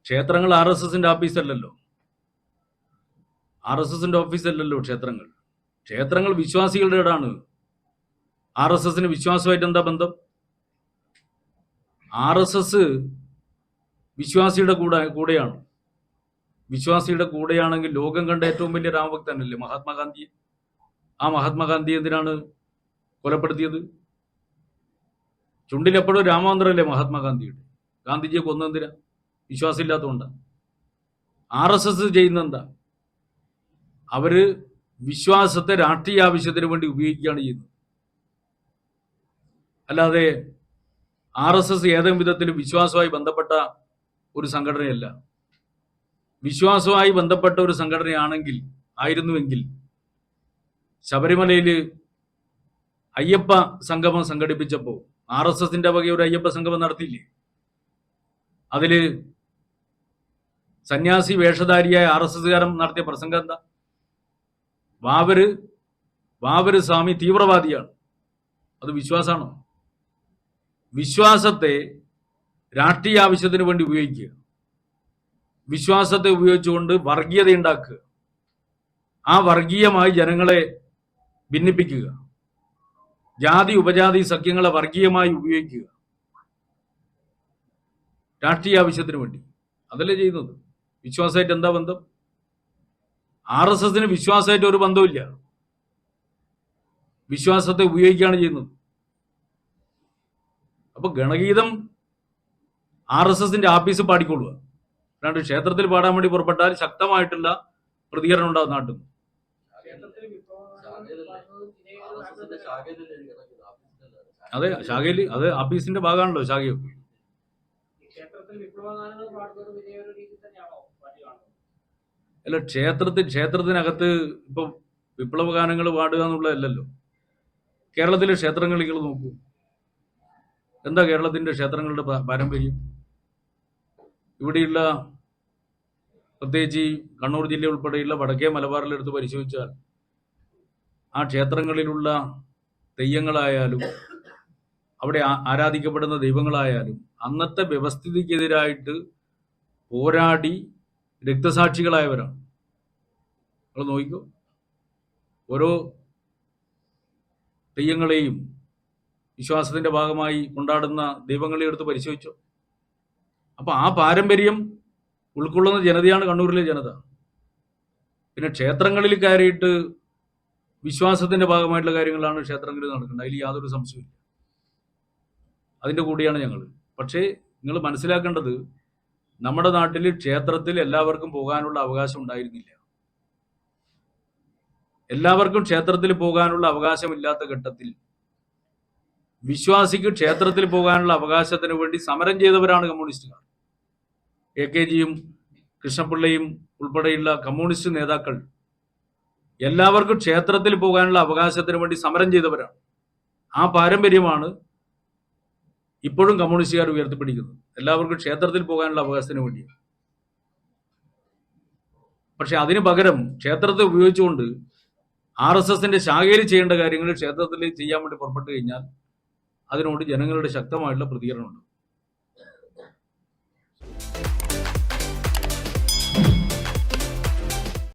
ക്ഷേത്രങ്ങൾ R S എസിന്റെ ഓഫീസല്ലല്ലോ. R S എസിന്റെ ഓഫീസല്ലല്ലോ ക്ഷേത്രങ്ങൾ. ക്ഷേത്രങ്ങൾ വിശ്വാസികളുടെ ഇടാണ്. ആർ എസ് എസിന് വിശ്വാസമായിട്ട് എന്താ ബന്ധം? ആർ എസ് എസ് വിശ്വാസിയുടെ കൂടെയാണ്. വിശ്വാസിയുടെ കൂടെയാണെങ്കിൽ ലോകം കണ്ട ഏറ്റവും വലിയ രാമഭക്തനല്ലേ മഹാത്മാഗാന്ധി. ആ മഹാത്മാഗാന്ധി എന്തിനാണ് കൊലപ്പെടുത്തിയത്? ചുണ്ടിൽ എപ്പോഴും രാമമന്ത്രമല്ലേ മഹാത്മാഗാന്ധിയുടെ. ഗാന്ധിജിയെ കൊന്നെന്തിനാ? വിശ്വാസമില്ലാത്തതുകൊണ്ടാണ്. ആർ എസ് എസ് ചെയ്യുന്ന എന്താ? അവര് വിശ്വാസത്തെ രാഷ്ട്രീയ ആവശ്യത്തിന് വേണ്ടി ഉപയോഗിക്കുകയാണ് ചെയ്യുന്നത്. അല്ലാതെ ആർ എസ് എസ് ഏതെങ്കിലും വിധത്തിൽ വിശ്വാസവുമായി ബന്ധപ്പെട്ട ഒരു സംഘടനയല്ല. വിശ്വാസവുമായി ബന്ധപ്പെട്ട ഒരു ആയിരുന്നുവെങ്കിൽ ശബരിമലയിൽ അയ്യപ്പ സംഗമം സംഘടിപ്പിച്ചപ്പോൾ ആർ എസ് എസിന്റെ വക ഒരു അയ്യപ്പ സംഗമം നടത്തിയില്ലേ? അതില് സന്യാസി വേഷധാരിയായ ആർ എസ് എസ്കാരൻ നടത്തിയ പ്രസംഗം എന്താ? വാവര് സ്വാമി തീവ്രവാദിയാണ്. അത് വിശ്വാസമാണോ? വിശ്വാസത്തെ രാഷ്ട്രീയ ആവശ്യത്തിന് വേണ്ടി ഉപയോഗിക്കുക, വിശ്വാസത്തെ ഉപയോഗിച്ചുകൊണ്ട് വർഗീയത ഉണ്ടാക്കുക, ആ വർഗീയമായി ജനങ്ങളെ ഭിന്നിപ്പിക്കുക, ജാതി ഉപജാതി സഖ്യങ്ങളെ വർഗീയമായി ഉപയോഗിക്കുക രാഷ്ട്രീയ ആവശ്യത്തിന് വേണ്ടി. അതല്ലേ ചെയ്യുന്നത്. വിശ്വാസമായിട്ട് എന്താ ബന്ധം? ആർ എസ് എസിന് വിശ്വാസമായിട്ട് ഒരു ബന്ധമില്ല. വിശ്വാസത്തെ ഉപയോഗിക്കുകയാണ് ചെയ്യുന്നത്. അപ്പൊ ഗണഗീതം ആർ എസ് എസിന്റെ ആഫീസ് പാടിക്കൊള്ളുക, അല്ലാണ്ട് ക്ഷേത്രത്തിൽ പാടാൻ വേണ്ടി പുറപ്പെട്ടാൽ ശക്തമായിട്ടുള്ള പ്രതികരണം ഉണ്ടാകും നാട്ടിൽ. അതെ, ശാഖയില് അത് ആഫീസിന്റെ ഭാഗമാണല്ലോ ശാഖയൊക്കെ. അല്ല, ക്ഷേത്രത്തിനകത്ത് ഇപ്പൊ വിപ്ലവ ഗാനങ്ങൾ പാടുക എന്നുള്ളതല്ലല്ലോ. കേരളത്തിലെ ക്ഷേത്രങ്ങളിൽ നോക്കൂ, എന്താ കേരളത്തിന്റെ ക്ഷേത്രങ്ങളുടെ പാരമ്പര്യം? ഇവിടെയുള്ള പ്രത്യേകിച്ച് കണ്ണൂർ ജില്ല ഉൾപ്പെടെയുള്ള വടക്കേ മലബാറിലെടുത്ത് പരിശോധിച്ചാൽ ആ ക്ഷേത്രങ്ങളിലുള്ള തെയ്യങ്ങളായാലും അവിടെ ആരാധിക്കപ്പെടുന്ന ദൈവങ്ങളായാലും അന്നത്തെ വ്യവസ്ഥിതിക്കെതിരായിട്ട് പോരാടി രക്തസാക്ഷികളായവരാണ്. നിങ്ങൾ നോക്കിക്കോ, ഓരോ തെയ്യങ്ങളെയും വിശ്വാസത്തിന്റെ ഭാഗമായി കൊണ്ടാടുന്ന ദൈവങ്ങളെ എടുത്ത് പരിശോധിച്ചോ. അപ്പൊ ആ പാരമ്പര്യം ഉൾക്കൊള്ളുന്ന ജനതയാണ് കണ്ണൂരിലെ ജനത. പിന്നെ ക്ഷേത്രങ്ങളിൽ കയറിയിട്ട് വിശ്വാസത്തിന്റെ ഭാഗമായിട്ടുള്ള കാര്യങ്ങളാണ് ക്ഷേത്രങ്ങളിൽ നടക്കുന്നത്, അതിൽ യാതൊരു സംശയമില്ല. അതിന്റെ കൂടെയാണ് ഞങ്ങൾ. പക്ഷേ നിങ്ങൾ മനസ്സിലാക്കേണ്ടത്, നമ്മുടെ നാട്ടിൽ ക്ഷേത്രത്തിൽ എല്ലാവർക്കും പോകാനുള്ള അവകാശം ഉണ്ടായിരുന്നില്ല. എല്ലാവർക്കും ക്ഷേത്രത്തിൽ പോകാനുള്ള അവകാശമില്ലാത്ത ഘട്ടത്തിൽ വിശ്വാസിക്ക് ക്ഷേത്രത്തിൽ പോകാനുള്ള അവകാശത്തിന് വേണ്ടി സമരം ചെയ്തവരാണ് കമ്മ്യൂണിസ്റ്റുകാർ. AKജിയും കൃഷ്ണപിള്ളയും ഉൾപ്പെടെയുള്ള കമ്മ്യൂണിസ്റ്റ് നേതാക്കൾ എല്ലാവർക്കും ക്ഷേത്രത്തിൽ പോകാനുള്ള അവകാശത്തിന് വേണ്ടി സമരം ചെയ്തവരാണ്. ആ പാരമ്പര്യമാണ് ഇപ്പോഴും കമ്മ്യൂണിസ്റ്റുകാർ ഉയർത്തിപ്പിടിക്കുന്നത്, എല്ലാവർക്കും ക്ഷേത്രത്തിൽ പോകാനുള്ള അവകാശത്തിന് വേണ്ടിയാണ്. പക്ഷെ അതിന് പകരം ക്ഷേത്രത്തെ ഉപയോഗിച്ചുകൊണ്ട് ആർ എസ് എസിന്റെ ശാഖയിൽ ചെയ്യേണ്ട കാര്യങ്ങൾ ക്ഷേത്രത്തിൽ ചെയ്യാൻ വേണ്ടി പുറപ്പെട്ടു കഴിഞ്ഞാൽ അതിനോട് ജനങ്ങളുടെ ശക്തമായിട്ടുള്ള പ്രതികരണമുണ്ട്.